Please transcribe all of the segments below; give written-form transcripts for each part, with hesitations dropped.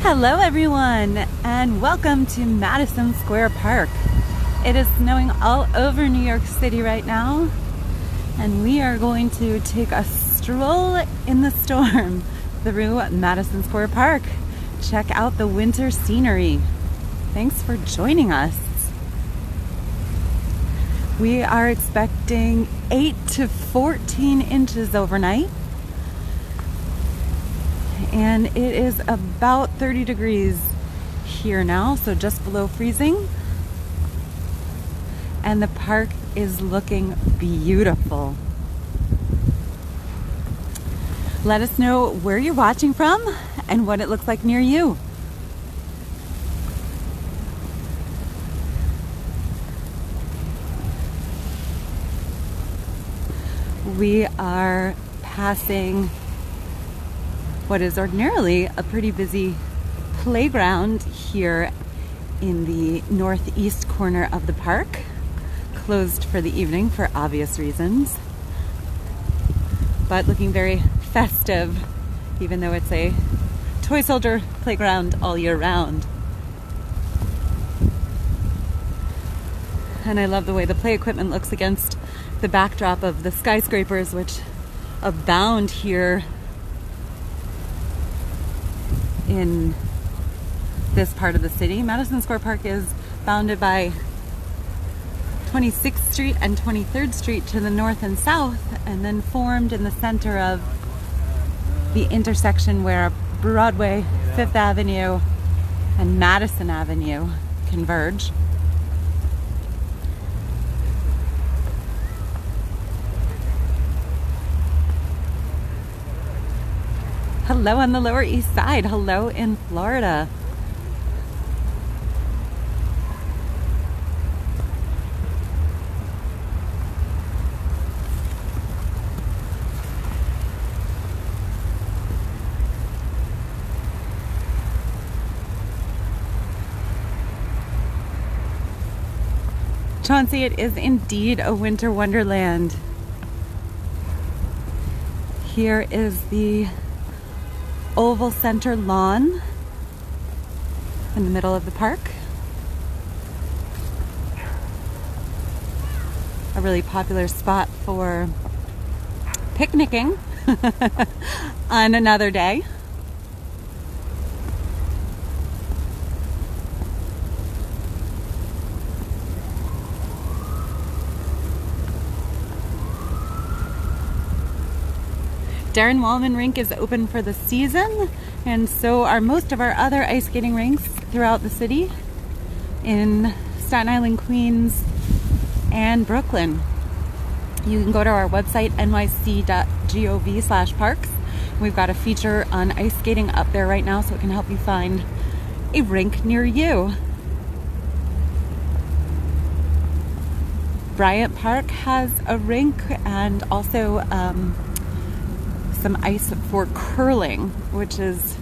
Hello everyone, and welcome to Madison Square Park. It is snowing all over New York City right now, and we are going to take a stroll in the storm through Madison Square Park. Check out the winter scenery. Thanks for joining us. We are expecting 8 to 14 inches overnight. And it is about 30 degrees here now, so just below freezing. And the park is looking beautiful. Let us know where you're watching from and what it looks like near you. We are passing what is ordinarily a pretty busy playground here in the northeast corner of the park, closed for the evening for obvious reasons, but looking very festive, even though it's a toy soldier playground all year round. And I love the way the play equipment looks against the backdrop of the skyscrapers, which abound here in this part of the city. Madison Square Park is bounded by 26th Street and 23rd Street to the north and south, and then formed in the center of the intersection where Broadway, Fifth Avenue, and Madison Avenue converge. Hello on the Lower East Side. Hello in Florida. Chauncey, it is indeed a winter wonderland. Here is the oval center lawn in the middle of the park. A really popular spot for picnicking on another day. Darren Wallman Rink is open for the season, and so are most of our other ice skating rinks throughout the city in Staten Island, Queens, and Brooklyn. You can go to our website, nyc.gov/parks. We've got a feature on ice skating up there right now, so it can help you find a rink near you. Bryant Park has a rink and also some ice for curling, which is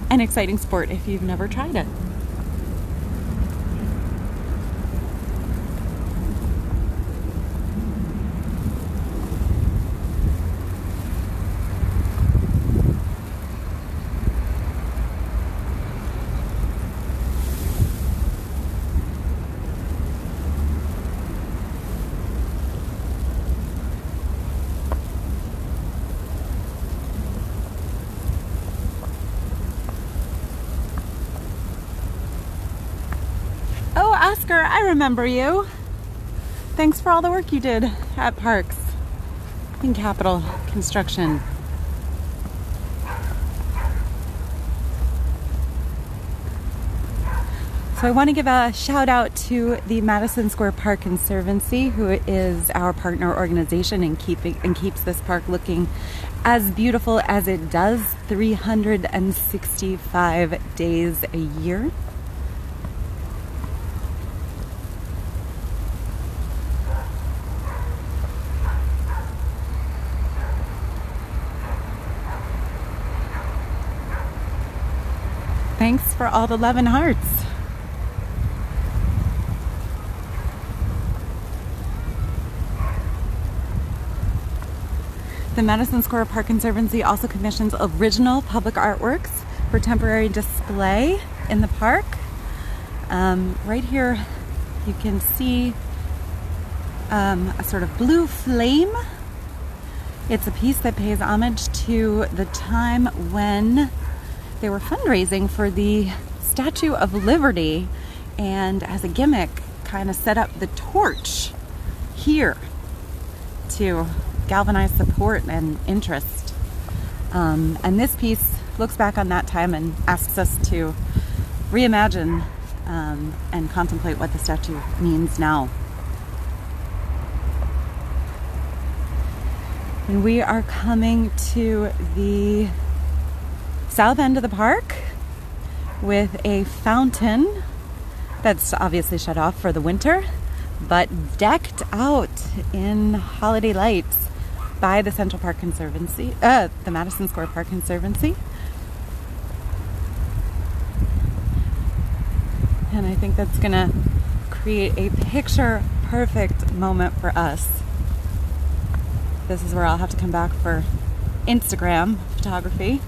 an exciting sport if you've never tried it. Oscar, I remember you. Thanks for all the work you did at Parks in Capitol Construction. So I want to give a shout out to the Madison Square Park Conservancy, who is our partner organization and keeps this park looking as beautiful as it does 365 days a year. Thanks for all the love and hearts. The Madison Square Park Conservancy also commissions original public artworks for temporary display in the park. Right here you can see a sort of blue flame. It's a piece that pays homage to the time when they were fundraising for the Statue of Liberty, and as a gimmick kind of set up the torch here to galvanize support and interest. And this piece looks back on that time and asks us to reimagine and contemplate what the statue means now. And we are coming to the south end of the park with a fountain that's obviously shut off for the winter, but decked out in holiday lights by the Central Park Conservancy, the Madison Square Park Conservancy. And I think that's gonna create a picture-perfect moment for us. This is where I'll have to come back for Instagram photography.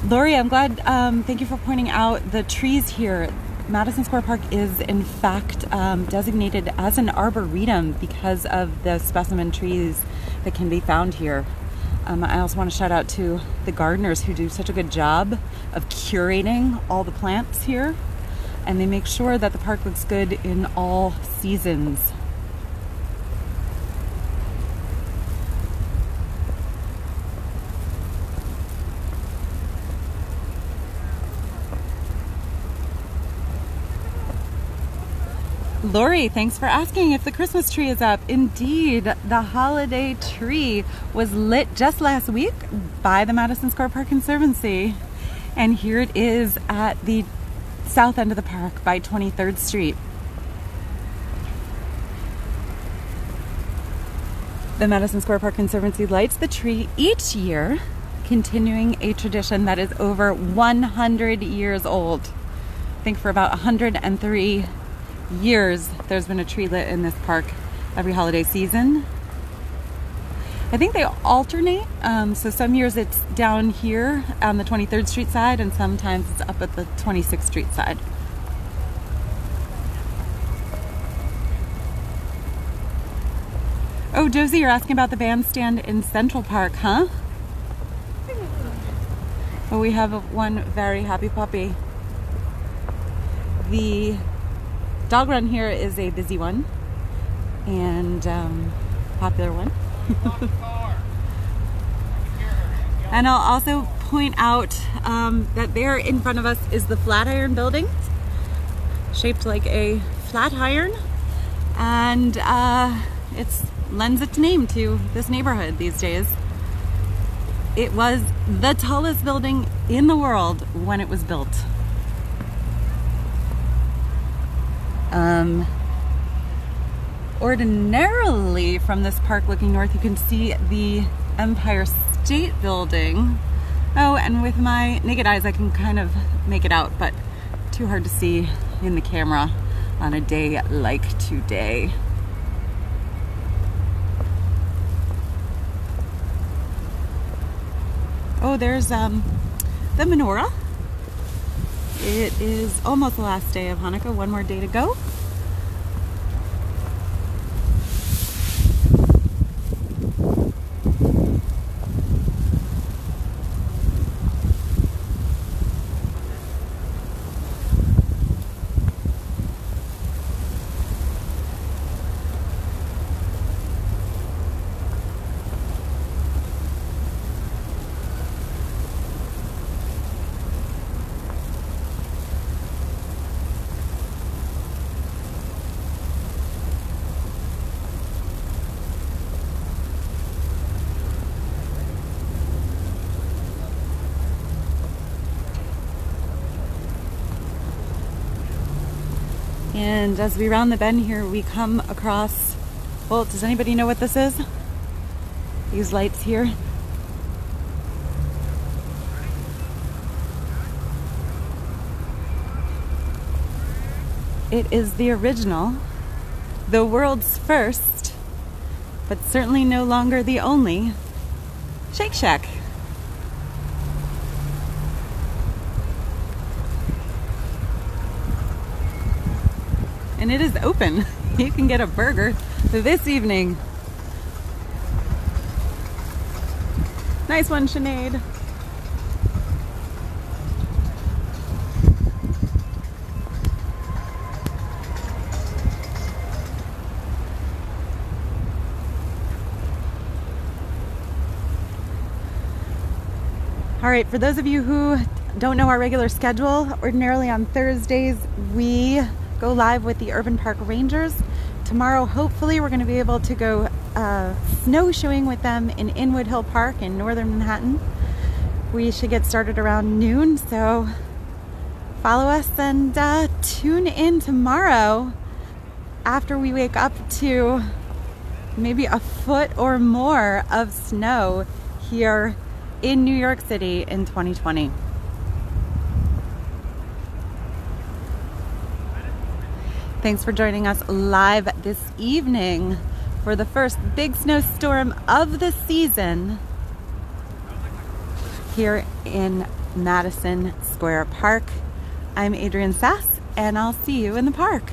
Lori, I'm glad, thank you for pointing out the trees here. Madison Square Park is in fact designated as an arboretum because of the specimen trees that can be found here. I also want to shout out to the gardeners who do such a good job of curating all the plants here, and they make sure that the park looks good in all seasons. Lori, thanks for asking if the Christmas tree is up. Indeed, the holiday tree was lit just last week by the Madison Square Park Conservancy. And here it is at the south end of the park by 23rd Street. The Madison Square Park Conservancy lights the tree each year, continuing a tradition that is over 100 years old. I think for about 103 years there's been a tree lit in this park every holiday season. I think they alternate, so some years it's down here on the 23rd Street side and sometimes it's up at the 26th Street side. Oh, Josie, you're asking about the bandstand in Central Park, huh? Well, we have one very happy puppy. The dog run here is a busy one and popular one. And I'll also point out that there in front of us is the Flatiron Building, shaped like a flat iron, and it lends its name to this neighborhood these days. It was the tallest building in the world when it was built. Ordinarily from this park looking north you can see the Empire State Building. Oh, and with my naked eyes I can kind of make it out, but too hard to see in the camera on a day like today. Oh, there's the menorah. It is almost the last day of Hanukkah, one more day to go. And as we round the bend here, we come across, well, does anybody know what this is? These lights here. It is the original the world's first, but certainly no longer the only, Shake Shack. And it is open. You can get a burger this evening. Nice one, Sinead. All right, for those of you who don't know our regular schedule, ordinarily on Thursdays we go live with the Urban Park Rangers. Tomorrow, hopefully, we're going to be able to go snowshoeing with them in Inwood Hill Park in northern Manhattan. We should get started around noon, so follow us and tune in tomorrow after we wake up to maybe a foot or more of snow here in New York City in 2020. Thanks for joining us live this evening for the first big snowstorm of the season here in Madison Square Park. I'm Adrienne Sass, and I'll see you in the park.